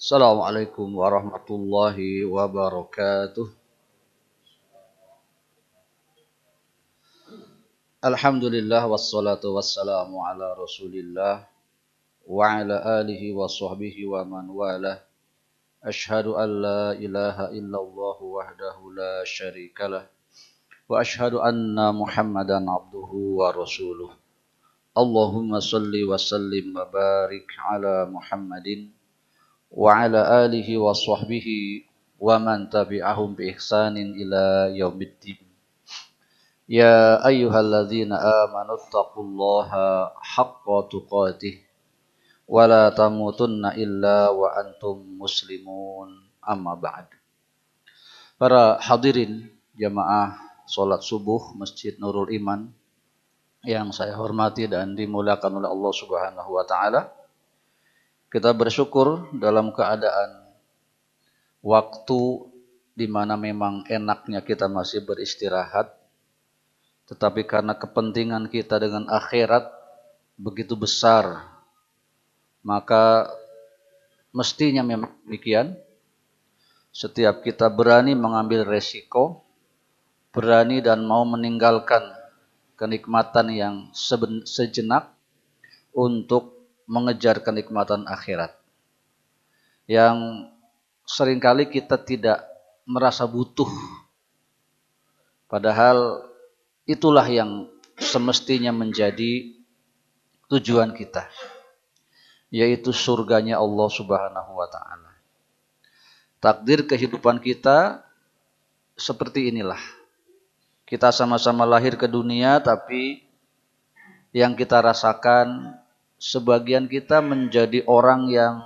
Assalamualaikum warahmatullahi wabarakatuh. Alhamdulillah wassalatu wassalamu ala Rasulillah wa ala alihi wa sahbihi wa man walah. Ashhadu an la ilaha illallah wahdahu la syarikalah wa ashhadu anna Muhammadan abduhu wa rasuluh. Allahumma salli wa sallim wa barik ala Muhammadin wa ala alihi wa sahbihi wa man tabi'ahum bi ihsanin ila yaumiddin. Ya ayyuhalladzina amanu taqullaha haqqa tuqatih wa la tamutunna illa wa antum muslimun amma ba'd. Para hadirin jamaah salat subuh Masjid Nurul Iman yang saya hormati dan dimuliakan oleh Allah Subhanahu wa taala. Kita bersyukur dalam keadaan waktu di mana memang enaknya kita masih beristirahat. Tetapi karena kepentingan kita dengan akhirat begitu besar, maka mestinya memang demikian. Setiap kita berani mengambil resiko, berani dan mau meninggalkan kenikmatan yang sejenak untuk mengejar kenikmatan akhirat. Yang seringkali kita tidak merasa butuh. Padahal itulah yang semestinya menjadi tujuan kita, yaitu surganya Allah Subhanahu wa taala. Takdir kehidupan kita seperti inilah. Kita sama-sama lahir ke dunia, tapi yang kita rasakan sebagian kita menjadi orang yang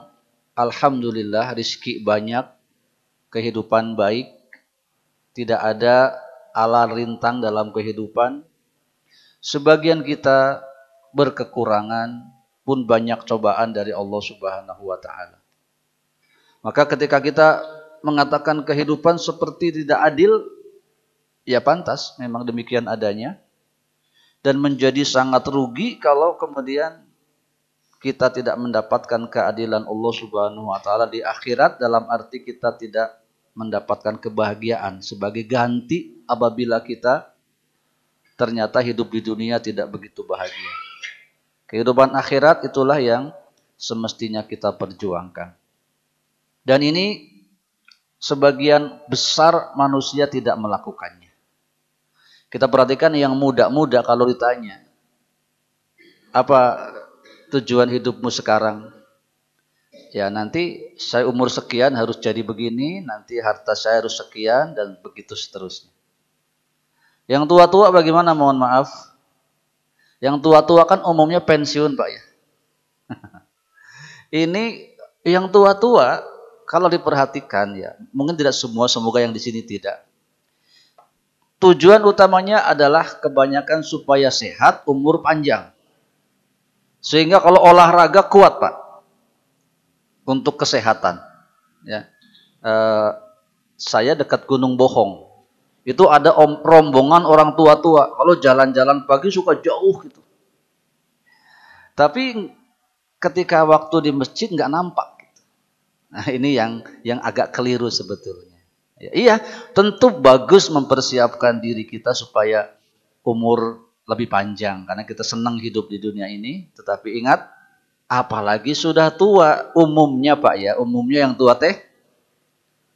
alhamdulillah rezeki banyak, kehidupan baik, tidak ada ala rintang dalam kehidupan. Sebagian kita berkekurangan, pun banyak cobaan dari Allah Subhanahu wa taala. Maka ketika kita mengatakan kehidupan seperti tidak adil, ya pantas memang demikian adanya. Dan menjadi sangat rugi kalau kemudian kita tidak mendapatkan keadilan Allah Subhanahu wa taala di akhirat, dalam arti kita tidak mendapatkan kebahagiaan sebagai ganti apabila kita ternyata hidup di dunia tidak begitu bahagia. Kehidupan akhirat itulah yang semestinya kita perjuangkan. Dan ini sebagian besar manusia tidak melakukannya. Kita perhatikan yang muda-muda kalau ditanya, apa tujuan hidupmu sekarang? Ya nanti saya umur sekian harus jadi begini, nanti harta saya harus sekian, dan begitu seterusnya. Yang tua-tua bagaimana, mohon maaf? Yang tua-tua kan umumnya pensiun Pak ya. Ini yang tua-tua kalau diperhatikan ya, mungkin tidak semua, semoga yang di sini tidak. Tujuan utamanya adalah kebanyakan supaya sehat, umur panjang. Sehingga kalau olahraga kuat Pak. Untuk kesehatan, ya. Saya dekat Gunung Bohong, itu ada rombongan orang tua-tua. Kalau jalan-jalan pagi suka jauh gitu. Tapi ketika waktu di masjid nggak nampak. Gitu. Nah ini yang agak keliru sebetulnya. Ya, iya, tentu bagus mempersiapkan diri kita supaya umur lebih panjang, karena kita senang hidup di dunia ini. Tetapi ingat, apalagi sudah tua, umumnya Pak ya, umumnya yang tua teh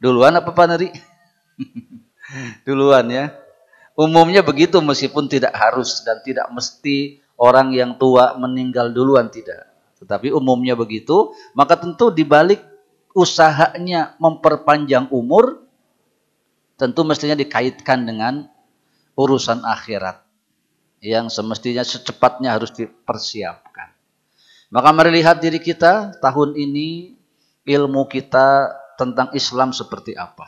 duluan apa Pak Neri? Duluan ya. Umumnya begitu, meskipun tidak harus dan tidak mesti orang yang tua meninggal duluan, tidak. Tetapi umumnya begitu, maka tentu dibalik usahanya memperpanjang umur, tentu mestinya dikaitkan dengan urusan akhirat yang semestinya secepatnya harus dipersiapkan. Maka mari lihat diri kita tahun ini, ilmu kita tentang Islam seperti apa.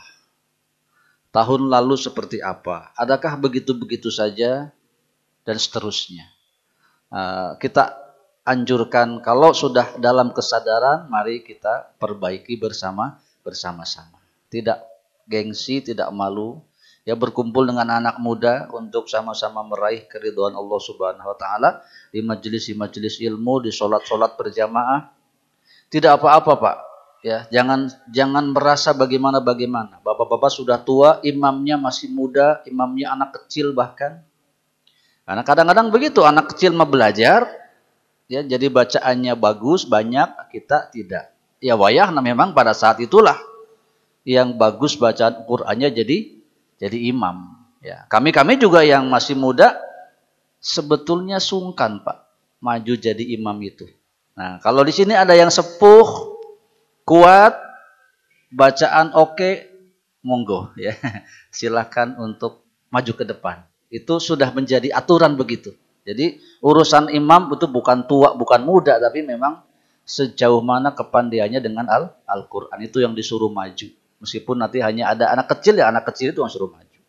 Tahun lalu seperti apa. Adakah begitu-begitu saja dan seterusnya. Kita anjurkan kalau sudah dalam kesadaran, mari kita perbaiki bersama-sama. Tidak gengsi, tidak malu. Ya, berkumpul dengan anak muda untuk sama-sama meraih keridhaan Allah Subhanahu wa taala di majelis ilmu, di salat-salat berjamaah. Tidak apa-apa, Pak. Ya, jangan merasa bagaimana. Bapak-bapak sudah tua, imamnya masih muda, imamnya anak kecil bahkan. Karena kadang-kadang begitu, anak kecil mau belajar, ya jadi bacaannya bagus, banyak, kita tidak. Ya wayahna memang pada saat itulah yang bagus bacaan Qur'annya jadi imam. Ya, kami juga yang masih muda sebetulnya sungkan, Pak, maju jadi imam itu. Nah, kalau di sini ada yang sepuh, kuat, bacaan oke, monggo ya. Silakan untuk maju ke depan. Itu sudah menjadi aturan begitu. Jadi urusan imam itu bukan tua, bukan muda, tapi memang sejauh mana kepandiannya dengan Al-Quran. Itu yang disuruh maju. Meskipun nanti hanya ada anak kecil, ya anak kecil itu yang suruh maju.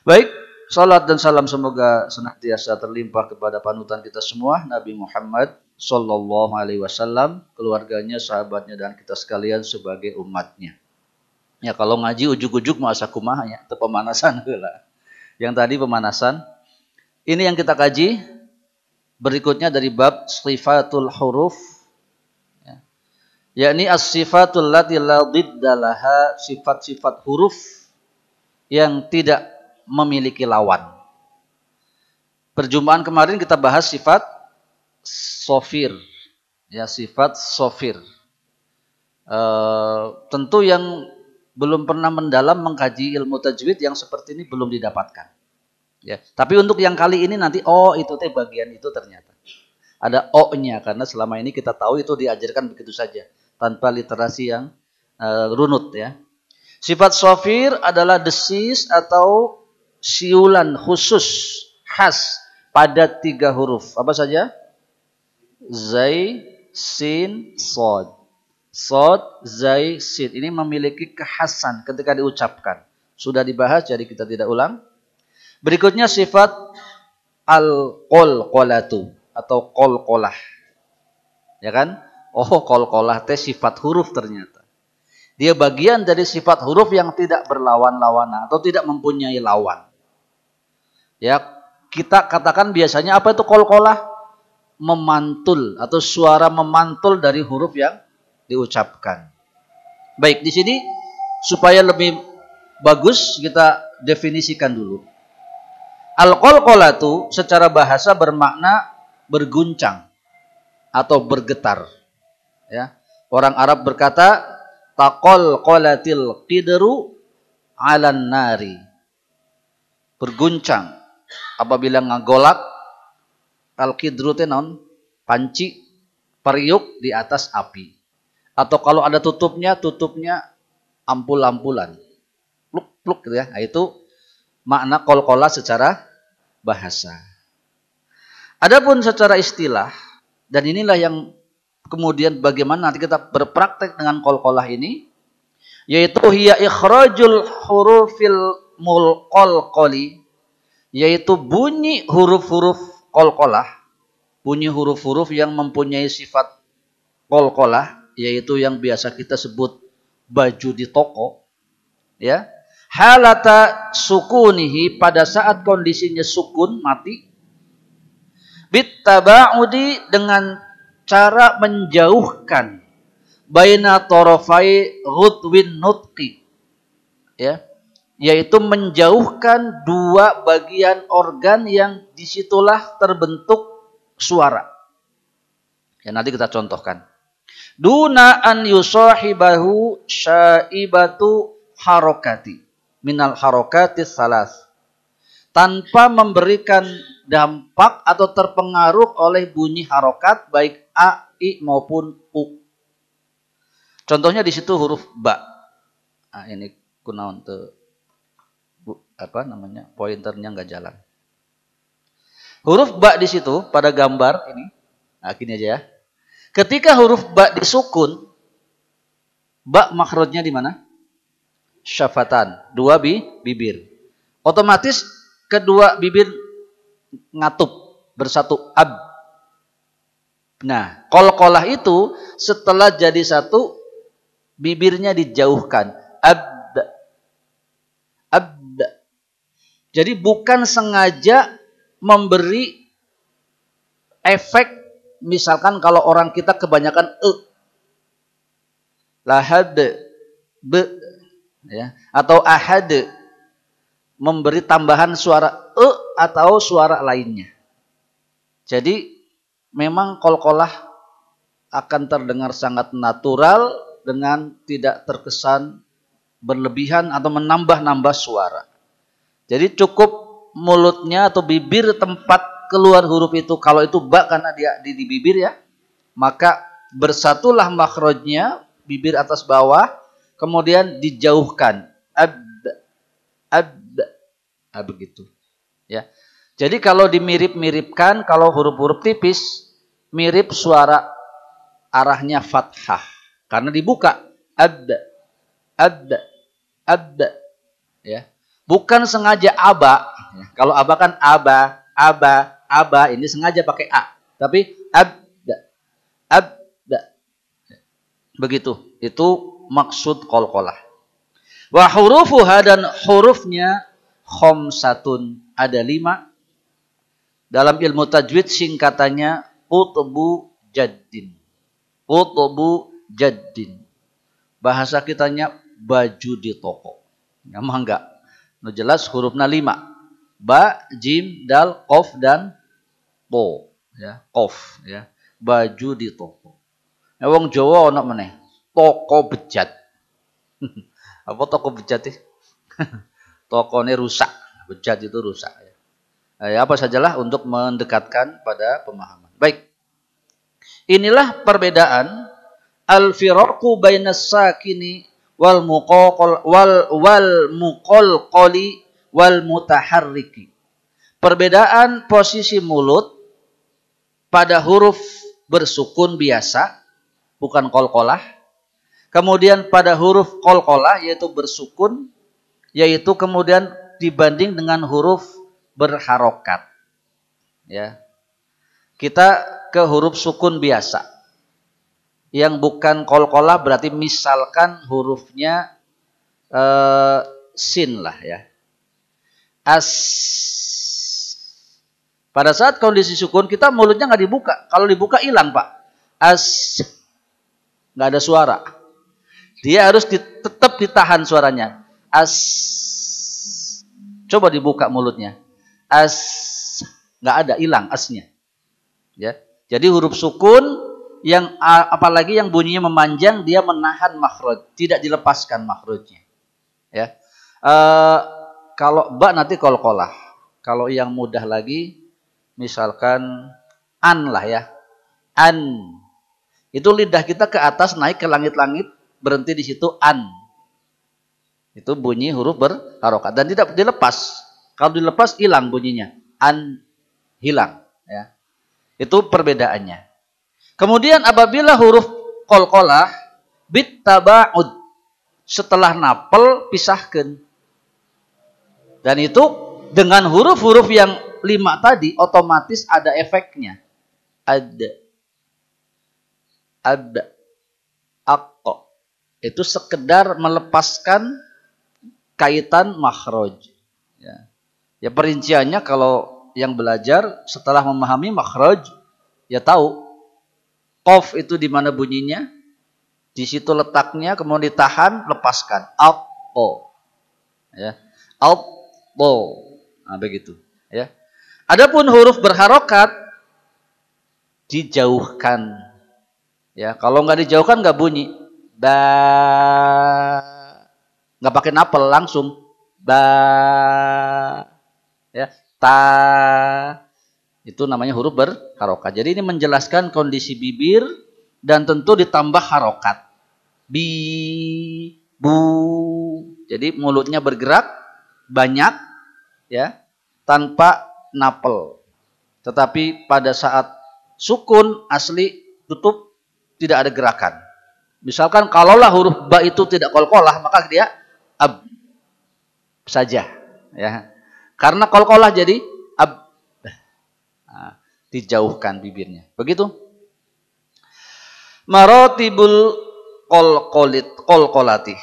Baik, salat dan salam semoga senantiasa terlimpah kepada panutan kita semua, Nabi Muhammad Sallallahu Alaihi Wasallam, keluarganya, sahabatnya, dan kita sekalian sebagai umatnya. Ya kalau ngaji ujuk-ujuk masa kumaha ya, itu pemanasan lah. Yang tadi pemanasan. Ini yang kita kaji. Berikutnya dari bab sifatul huruf. Ya. Yakni as-sifatul lati la diddalaha, sifat-sifat huruf yang tidak memiliki lawan. Perjumpaan kemarin kita bahas sifat sofir, ya sifat sofir. Tentu yang belum pernah mendalam mengkaji ilmu tajwid yang seperti ini belum didapatkan. Ya, tapi untuk yang kali ini nanti itu teh bagian itu ternyata ada o-nya karena selama ini kita tahu itu diajarkan begitu saja tanpa literasi yang runut ya. Sifat sofir adalah desis atau siulan khusus khas pada 3 huruf. Apa saja? Zai, sin, sod. Sod, zai, sin. Ini memiliki kekhasan ketika diucapkan. Sudah dibahas jadi kita tidak ulang. Berikutnya sifat al-qalqalatu atau qalqalah. Ya kan? Qalqalah teh sifat huruf ternyata. Dia bagian dari sifat huruf yang tidak berlawan-lawanan atau tidak mempunyai lawan. Ya, kita katakan biasanya apa itu qalqalah? Memantul atau suara memantul dari huruf yang diucapkan. Baik, di sini supaya lebih bagus kita definisikan dulu. Al-qalqalatu secara bahasa bermakna berguncang atau bergetar. Ya. Orang Arab berkata taqalqalatil qidru 'alan nari. Berguncang apabila ngagolak al-qidru teh naon? Panci periuk di atas api. Atau kalau ada tutupnya ampul-ampulan. Pluk-pluk gitu ya. Nah, itu makna qalqalah secara bahasa. Adapun secara istilah, dan inilah yang kemudian bagaimana nanti kita berpraktek dengan qalqalah ini, yaitu hiya ikhrajul hurufil mulqalqali, yaitu bunyi huruf-huruf qalqalah, bunyi huruf-huruf yang mempunyai sifat qalqalah, yaitu yang biasa kita sebut baju di toko, ya. Halata sukunihi, pada saat kondisinya sukun, mati. Bittaba'udi, dengan cara menjauhkan baina torofai ghudwin nutqi, ya, yaitu menjauhkan 2 bagian organ yang disitulah terbentuk suara. Ya, nanti kita contohkan. Duna an yusahibahu syaibatu harokati minal harokatis salas, tanpa memberikan dampak atau terpengaruh oleh bunyi harokat baik a, i maupun u. Contohnya di situ huruf ba. Nah, ini kunaon tuh pointernya nggak jalan. Huruf ba di situ pada gambar ini. Nah, gini aja ya. Ketika huruf ba disukun, ba makhrajnya di mana? Syafatan, 2 bibir. Otomatis kedua bibir ngatup bersatu ab. Nah, qalqalah itu setelah jadi satu bibirnya dijauhkan. Abda. Jadi bukan sengaja memberi efek, misalkan kalau orang kita kebanyakan lahad, be, ya, atau ahad, memberi tambahan suara atau suara lainnya. Jadi memang qalqalah akan terdengar sangat natural dengan tidak terkesan berlebihan atau menambah-nambah suara. Jadi cukup mulutnya atau bibir tempat keluar huruf itu, kalau itu ba karena dia di bibir ya, maka bersatulah makhrajnya, bibir atas bawah, kemudian dijauhkan. Ab, begitu. Ya. Jadi kalau dimirip-miripkan, kalau huruf-huruf tipis, mirip suara arahnya fathah. Karena dibuka. Ab, ab, ya. Bukan sengaja aba. Kalau aba kan aba, ini sengaja pakai a. Tapi ab, begitu. Itu maksud qalqalah. Wa hurufuha, dan hurufnya khamsatun, ada 5. Dalam ilmu tajwid singkatannya qutbu jaddin. Qutbu jaddin. Bahasa kitanya baju di toko. Emang enggak? No, jelas hurufnya 5. Ba, jim, dal, qaf, dan to. Ya, qaf. Ya. Baju di toko. Wong Jawa ana meneh. Toko bejat. Apa toko bejat sih? Tokonya rusak. Bejat itu rusak. Ya, apa sajalah untuk mendekatkan pada pemahaman. Baik. Inilah perbedaan al-firaqu bainas sakini wal muqalqali wal mutaharriki. Perbedaan posisi mulut pada huruf bersukun biasa, bukan qalqalah. Kemudian pada huruf qalqalah, yaitu bersukun, yaitu kemudian dibanding dengan huruf berharokat. Ya. Kita ke huruf sukun biasa. Yang bukan qalqalah berarti misalkan hurufnya sin lah ya. As. Pada saat kondisi sukun kita mulutnya nggak dibuka. Kalau dibuka hilang Pak. As. Nggak ada suara. Dia harus tetap ditahan suaranya. As. Coba dibuka mulutnya. As. Nggak ada, hilang asnya. Ya. Jadi huruf sukun yang apalagi yang bunyinya memanjang, dia menahan makhraj, tidak dilepaskan makhrajnya. Ya. Kalau ba nanti qalqalah. Kalau yang mudah lagi misalkan an lah ya. An. Itu lidah kita ke atas naik ke langit-langit, berhenti di situ an. Itu bunyi huruf berharokat dan tidak dilepas. Kalau dilepas hilang bunyinya. An, hilang ya. Itu perbedaannya. Kemudian apabila huruf qalqalah bit taba'ud, setelah napel pisahkan. Dan itu dengan huruf-huruf yang 5 tadi otomatis ada efeknya. Ada. Aqqa. Itu sekedar melepaskan kaitan makhraj. Ya. Ya perinciannya kalau yang belajar setelah memahami makhraj ya tahu. Qaf itu di mana bunyinya? Di situ letaknya, kemudian ditahan, lepaskan. Aqqa. Ya. Aqqa. Nah, begitu, ya. Adapun huruf berharokat dijauhkan. Ya, kalau nggak dijauhkan nggak bunyi. Ba. Nggak pakai napel langsung. Ba. Ya, ta. Itu namanya huruf berharokat. Jadi ini menjelaskan kondisi bibir dan tentu ditambah harokat. Bi, bu. Jadi mulutnya bergerak banyak ya, tanpa napel. Tetapi pada saat sukun asli tutup tidak ada gerakan. Misalkan kalaulah huruf ba itu tidak qalqalah, maka dia ab saja ya. Karena qalqalah jadi ab. Nah, dijauhkan bibirnya. Begitu. Maratibul qalqalati.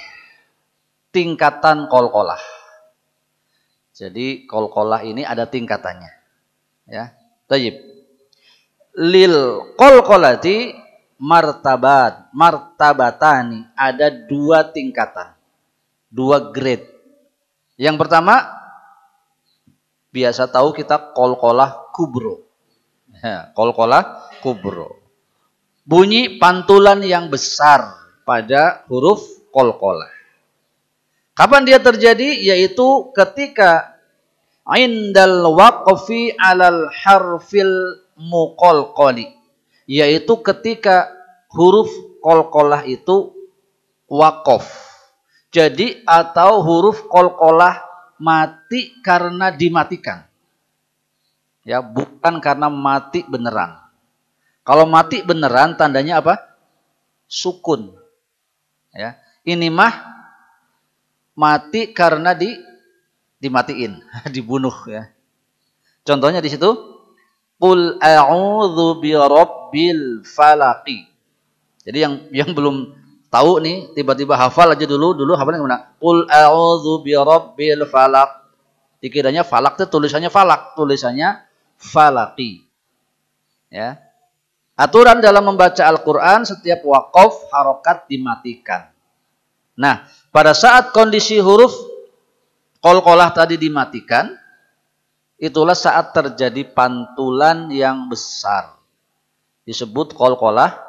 Tingkatan qalqalah. Jadi qalqalah ini ada tingkatannya. Ya. Tayyib. Lil qalqalati martabatani, ada dua tingkatan, dua grade. Yang pertama, biasa tahu kita qalqalah kubro. Ya, qalqalah kubro. Bunyi pantulan yang besar pada huruf qalqalah. Kapan dia terjadi? Yaitu ketika indal waqfi alal harfil muqalqali, yaitu ketika huruf qalqalah itu waqaf. Jadi atau huruf qalqalah mati karena dimatikan. Ya, bukan karena mati beneran. Kalau mati beneran tandanya apa? Sukun. Ya. Ini mah mati karena dimatiin, dibunuh ya. Contohnya di situ, qul a'udzu birabbil falaqi. Jadi yang belum tahu nih, tiba-tiba hafal aja dulu hafalnya gimana? Qul a'udzu birabbil falaq. Dikiranya falak itu tulisannya falak, tulisannya falaqi. Ya. Aturan dalam membaca Al-Qur'an, setiap waqaf harokat dimatikan. Nah, pada saat kondisi huruf qalqalah tadi dimatikan, itulah saat terjadi pantulan yang besar. Disebut qalqalah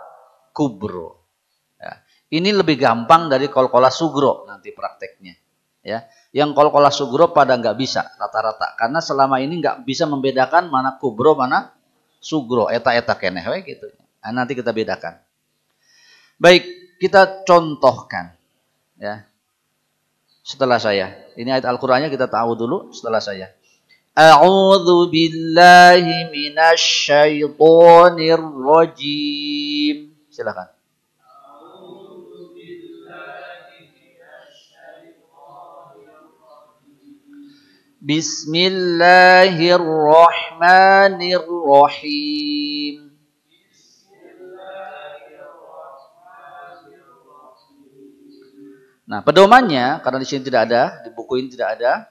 kubro. Ya. Ini lebih gampang dari qalqalah sugro nanti prakteknya. Ya. Yang qalqalah sugro pada nggak bisa rata-rata, karena selama ini nggak bisa membedakan mana kubro mana sugro. Eta keneh gitu. Nah, nanti kita bedakan. Baik, kita contohkan. Ya. Setelah saya. Ini ayat Al-Qur'annya kita tahu dulu setelah saya. A'udzu billahi minasy syaithanir rajim. Silakan. Bismillahirrahmanirrahim. Nah, pedomannya karena di sini tidak ada, di buku ini tidak ada,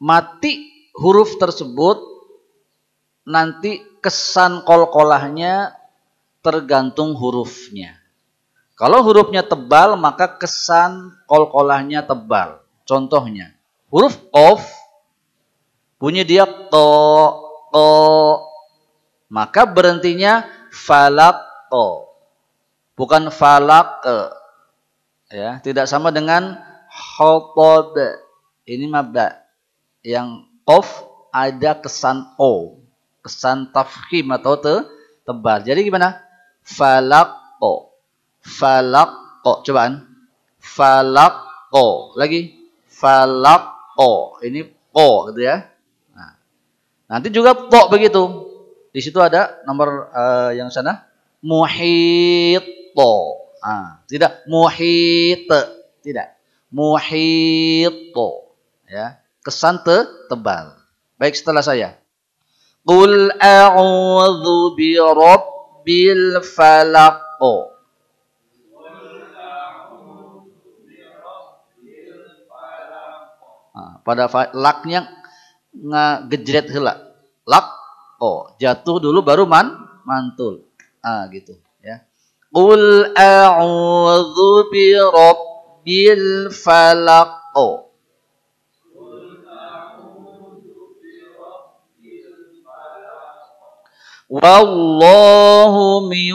mati huruf tersebut nanti kesan qalqalahnya tergantung hurufnya. Kalau hurufnya tebal, maka kesan qalqalahnya tebal. Contohnya, huruf qaf bunyi dia to, maka berhentinya falaq, bukan falaq. Ya, tidak sama dengan khotob. Ini mabda. Yang qaf ada kesan o, kesan tafkhim atau tebal. Jadi gimana? Falaqo. Falaqo. Cobaan. Falaqo. Lagi. Falaqo. Ini ko gitu ya. Nah, nanti juga to begitu. Di situ ada nomor yang sana muhito. Tidak muhit, tidak muhito, ya, kesan tebal. Baik, setelah saya. Qul a'udzu birabbil falaq. Pada laknya ngegejret heula. Lak, jatuh dulu baru mantul. Gitu, ya. Qul a'udzu birabbil falaq. Wallahu min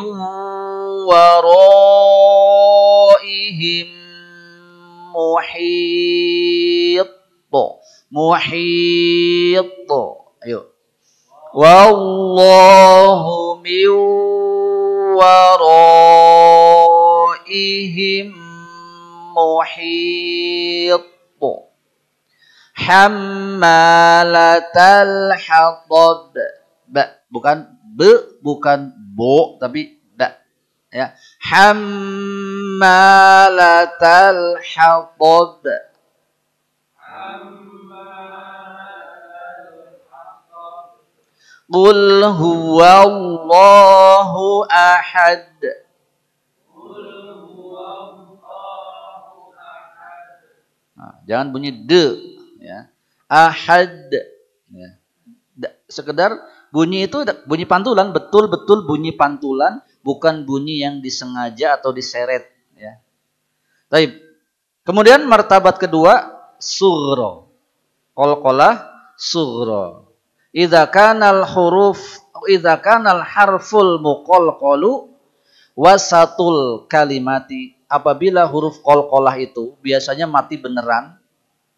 waraihim muhit. Muhit. Ayo. Wallahu min waraihim muhit. Hammalatal hatab. Bukan bukan bo, tapi ba. Ya. Hammalatal hatab. Qul huwallahu ahad. Jangan bunyi de, ya. Ahad. Ya. Sekedar Bunyi itu bunyi pantulan, betul-betul bunyi pantulan, bukan bunyi yang disengaja atau diseret. Ya. Baik. Kemudian martabat kedua, sughra. Qalqalah sughra. Idza kanal harful muqalqalu wasatul kalimati, apabila huruf qalqalah itu biasanya mati beneran,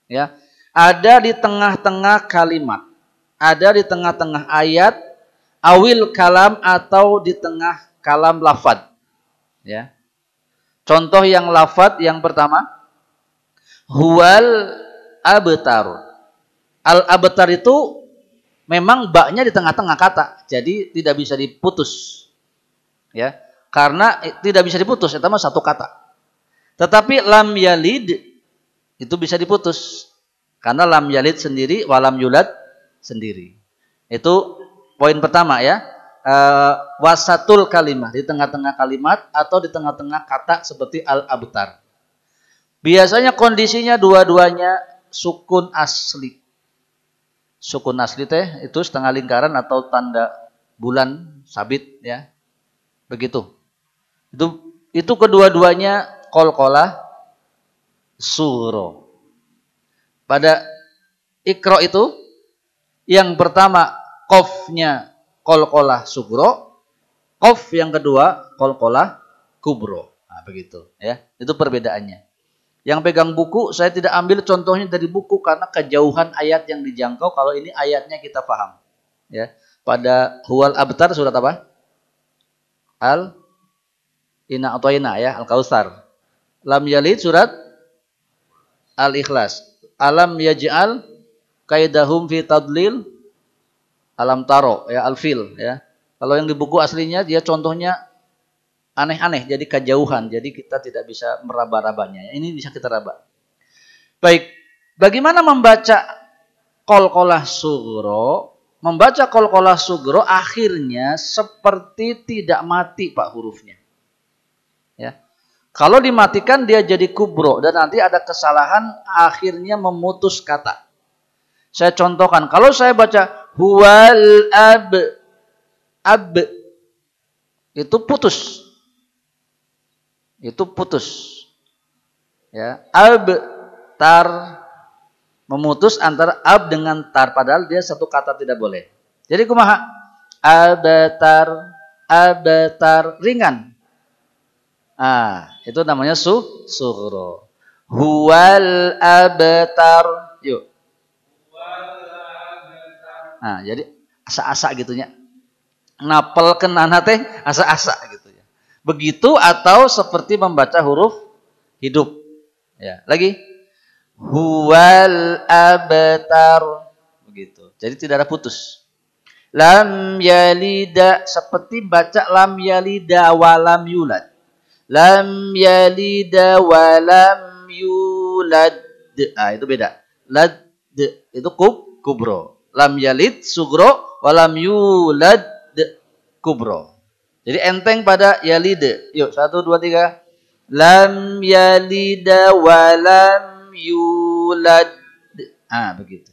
ya, ada di tengah-tengah kalimat, ada di tengah-tengah ayat, awil kalam, atau di tengah kalam lafad, ya. Contoh yang lafad yang pertama, huwal abtar. Al abtar itu memang baknya di tengah-tengah kata, jadi tidak bisa diputus, ya, karena tidak bisa diputus, itu mah satu kata. Tetapi lam yalid itu bisa diputus, karena lam yalid sendiri, walam yulad sendiri. Itu poin pertama, ya. Wasatul kalimah, di tengah-tengah kalimat atau di tengah-tengah kata seperti al abtar. Biasanya kondisinya dua-duanya sukun asli. Sukun asli teh itu setengah lingkaran atau tanda bulan sabit, ya. Begitu. Itu kedua-duanya qalqalah sughra. Pada Iqra itu yang pertama qafnya qalqalah sughra, qaf yang kedua qalqalah kubra. Nah, begitu, ya. Itu perbedaannya. Yang pegang buku, saya tidak ambil contohnya dari buku karena kejauhan ayat yang dijangkau. Kalau ini ayatnya kita paham, ya. Pada huwal abtar surat apa? Inna atoina, ya, Al-Kautsar. Lam yalid surat Al-Ikhlas. Alam yaj'al kaidahum fi tadlil. Alam taro, ya, Al-Fil, ya. Kalau yang di buku aslinya dia contohnya aneh-aneh, jadi kejauhan, jadi kita tidak bisa meraba-rabanya. Ini bisa kita raba. Baik, bagaimana membaca qalqalah sughra? Membaca qalqalah sughra akhirnya seperti tidak mati, Pak, hurufnya. Ya. Kalau dimatikan dia jadi kubro dan nanti ada kesalahan, akhirnya memutus kata. Saya contohkan, kalau saya baca huwal ab itu putus. Itu putus, ya. Ab tar, memutus antara ab dengan tar, padahal dia satu kata, tidak boleh. Jadi kumaha? Abtar ringan. Itu namanya sughra. Huwal abtar. Yuk. Jadi asa-asa gitunya. Napel kenana teh asa-asa gitu, ya. Begitu, atau seperti membaca huruf hidup. Ya, lagi. Huwal abtar. Begitu. Jadi tidak ada putus. Lam yalida, seperti baca lam yalida walam yulad. Lam yalida walam yulad. Itu beda. Lad itu kubro. Lam yalid sugro, walam yulad kubro. Jadi enteng pada yalid. Yuk, 1, 2, 3. Lam yalida walam yulad. Begitu.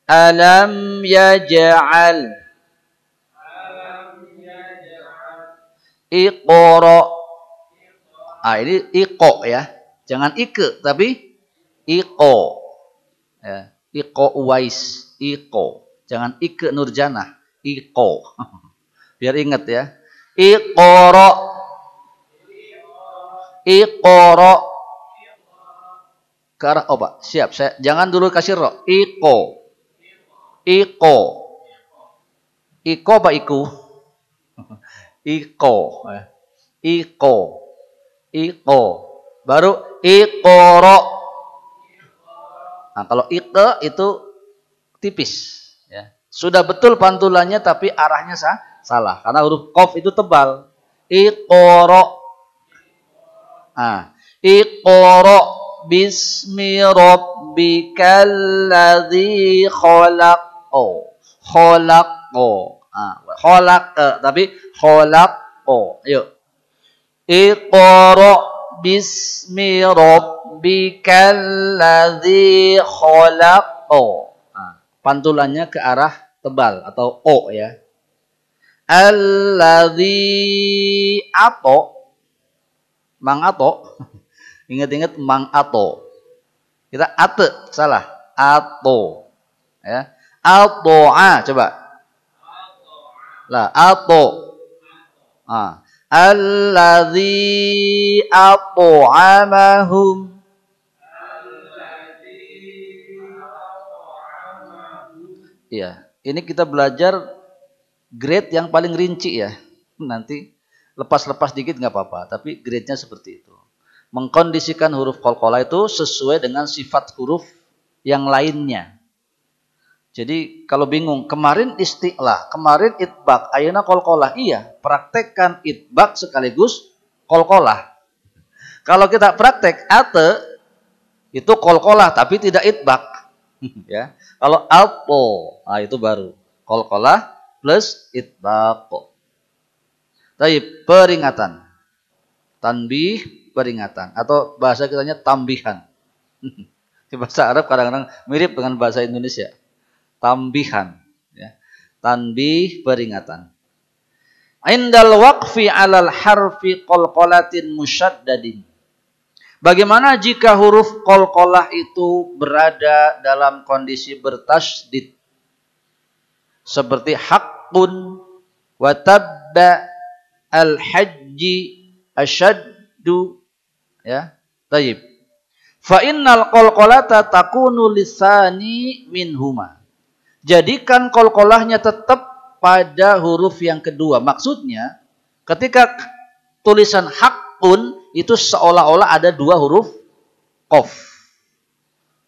Alam yaj'al. Iqra. Ini iqo, ya. Jangan ike, tapi iqo. Ya. Iqo Uwais. Iqo. Jangan ike Nurjanah. Iqo. Biar ingat, ya. Iqra. Iqra. Ke arah Pak. Siap. Jangan dulu kasih ro. Iqo. Iqo. Iko apa iku? Iko. Iko. Iko. Baru iqra. Kalau ike itu tipis, ya. Sudah betul pantulannya tapi arahnya salah karena huruf qaf itu tebal. Iqra. Iqra bismi rabbikal ladzi khalaq. Khalaq, tapi khalaq. Yuk. Iqra bismi rabbikal ladzi khalaq. Pantulannya ke arah tebal atau O ya. Alladzi ato, Mang Ato. Ingat-ingat Mang Ato. Kita ate, salah. Ato. Ya. Ato'a, coba. Lah, ato. Ah. Alladzi at'amahum. Iya, ini kita belajar grade yang paling rinci ya. Nanti lepas-lepas dikit nggak apa-apa, tapi grade-nya seperti itu. Mengkondisikan huruf qalqalah itu sesuai dengan sifat huruf yang lainnya. Jadi kalau bingung, kemarin isti'lah, kemarin itbaq, ayeuna qalqalah. Iya, praktekkan itbaq sekaligus qalqalah. Kalau kita praktek ate itu qalqalah tapi tidak itbaq. Ya. Kalau alto, nah itu baru qalqalah plus itbaq. Tapi peringatan. Tanbih, peringatan, atau bahasa kitanya tambihan. Di bahasa Arab kadang-kadang mirip dengan bahasa Indonesia. Tambihan, ya. Tanbih, peringatan. Indal waqfi 'alal harfi qalqalatin musyaddadin. Bagaimana jika huruf qalqalah itu berada dalam kondisi bertasydid? Seperti haqqun, wa tabba, al-hajji, asyaddu, ya. Tayyib. Fa innal qalqalata takunu lisani minhuma. Jadikan qalqalahnya tetap pada huruf yang kedua. Maksudnya ketika tulisan haqqun itu seolah-olah ada dua huruf qaf.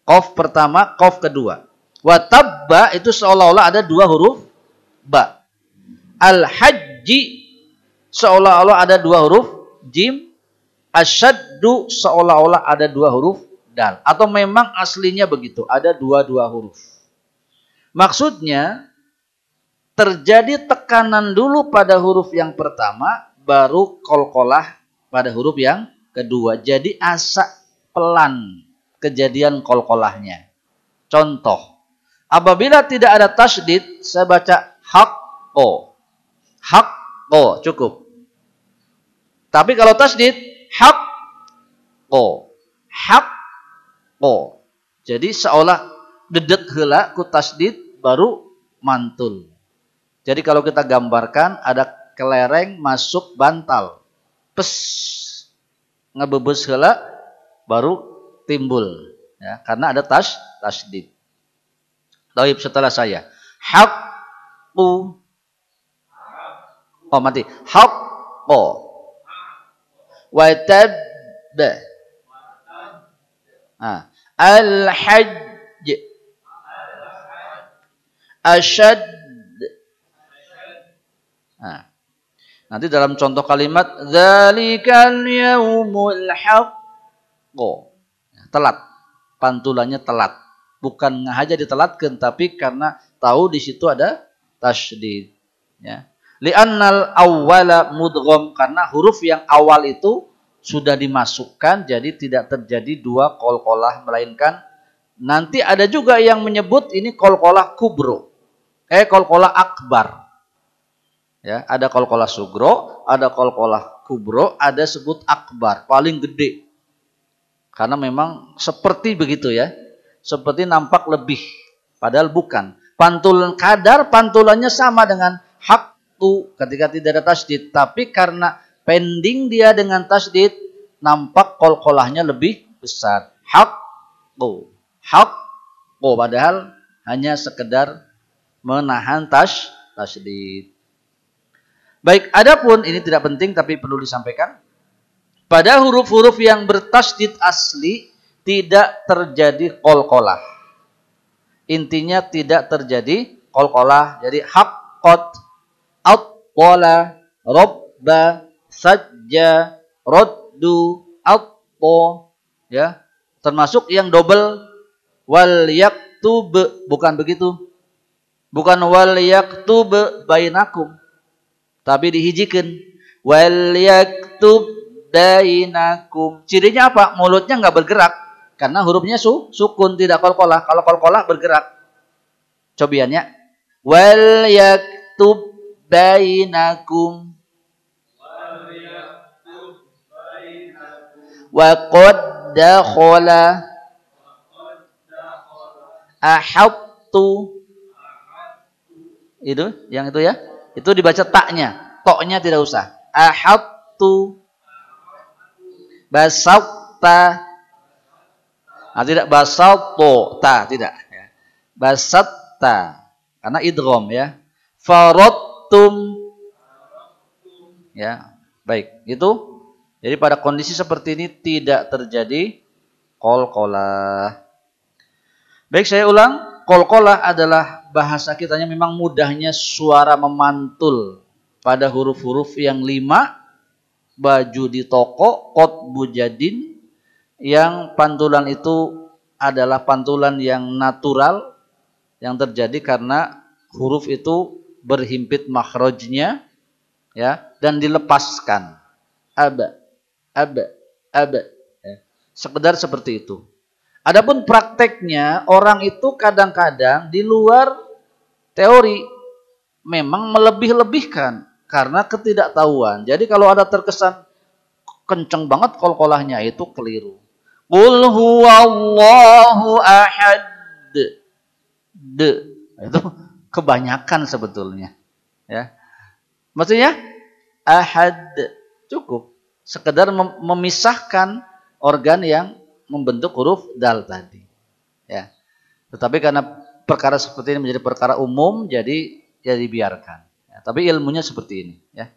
Qaf pertama, qaf kedua. Wa tabba itu seolah-olah ada dua huruf ba. Al-hajji seolah-olah ada dua huruf jim. Asyaddu seolah-olah ada dua huruf dal. Atau memang aslinya begitu, ada dua-dua huruf. Maksudnya terjadi tekanan dulu pada huruf yang pertama, baru qalqalah pada huruf yang kedua. Jadi asa pelan kejadian qalqalahnya. Contoh, apabila tidak ada tasydid, saya baca haqqo. Haqqo, cukup. Tapi kalau tasydid, haqqo. Haqqo. Jadi seolah dedet heula ku tasydid baru mantul. Jadi kalau kita gambarkan ada kelereng masuk bantal. Pes, ngebebes heula baru timbul, ya, karena ada tasydid. Taib setelah saya. Haqqu. Oh mati. Haqqo. Wa tabba. Ah, al-hajj. Asyad. Nah, nanti dalam contoh kalimat dzalikal yaumul haqqo. Telat. Pantulannya telat. Bukan ngahaja ditelatkeun, tapi karena tahu di situ ada tasydid, ya. Li'annal awwala mudgham, karena huruf yang awal itu sudah dimasukkan, jadi tidak terjadi dua qalqalah, melainkan nanti ada juga yang menyebut ini qalqalah kubro. Qalqalah akbar. Ya, ada qalqalah sugro, ada qalqalah kubro, ada sebut akbar, paling gede. Karena memang seperti begitu ya. Seperti nampak lebih, padahal bukan. Pantulan kadar pantulannya sama dengan haqqu ketika tidak ada tasydid, tapi karena pending dia dengan tasydid, nampak qalqalahnya lebih besar. Haqqu. Haqqu, padahal hanya sekedar menahan tasydid. Baik, adapun ini tidak penting tapi perlu disampaikan. Pada huruf-huruf yang bertasydid asli tidak terjadi qalqalah. Intinya tidak terjadi qalqalah. Jadi haqqat, at-tala, robba, sajja, roddu, atto, ya. Termasuk yang double wal yaktub, bukan begitu. Bukan wal yaktub bainakum, tapi dihijikeun wal yaktub bainakum. Cirinya apa? Mulutnya enggak bergerak karena hurufnya sukun, tidak qalqalah. Kalau qalqalah bergerak. Cobiannya wal yaktub bainakum wa qad dakhala ahattu. Itu yang itu ya. Itu dibaca taknya. Toknya tidak usah. Ahattu basata. Nah, tidak basato ta tidak ya. Basatta karena idgham ya. Faradtum ya. Baik, itu. Jadi pada kondisi seperti ini tidak terjadi qalqalah. Baik, saya ulang. Qalqalah adalah bahasa kitanya memang mudahnya suara memantul pada huruf-huruf yang 5, baju di toko, qotbu jadin, yang pantulan itu adalah pantulan yang natural yang terjadi karena huruf itu berhimpit makhrajnya ya dan dilepaskan. Aba, aba, aba. Ya. Sekedar seperti itu. Adapun prakteknya orang itu kadang-kadang di luar teori memang melebih-lebihkan karena ketidaktahuan. Jadi kalau ada terkesan kenceng banget qalqalahnya itu keliru. Qul huwallahu ahad. Itu kebanyakan sebetulnya. Ya. Maksudnya ahad cukup sekedar memisahkan organ yang membentuk huruf dal tadi. Ya. Tetapi karena perkara seperti ini menjadi perkara umum jadi ya dibiarkan. Ya, tapi ilmunya seperti ini ya.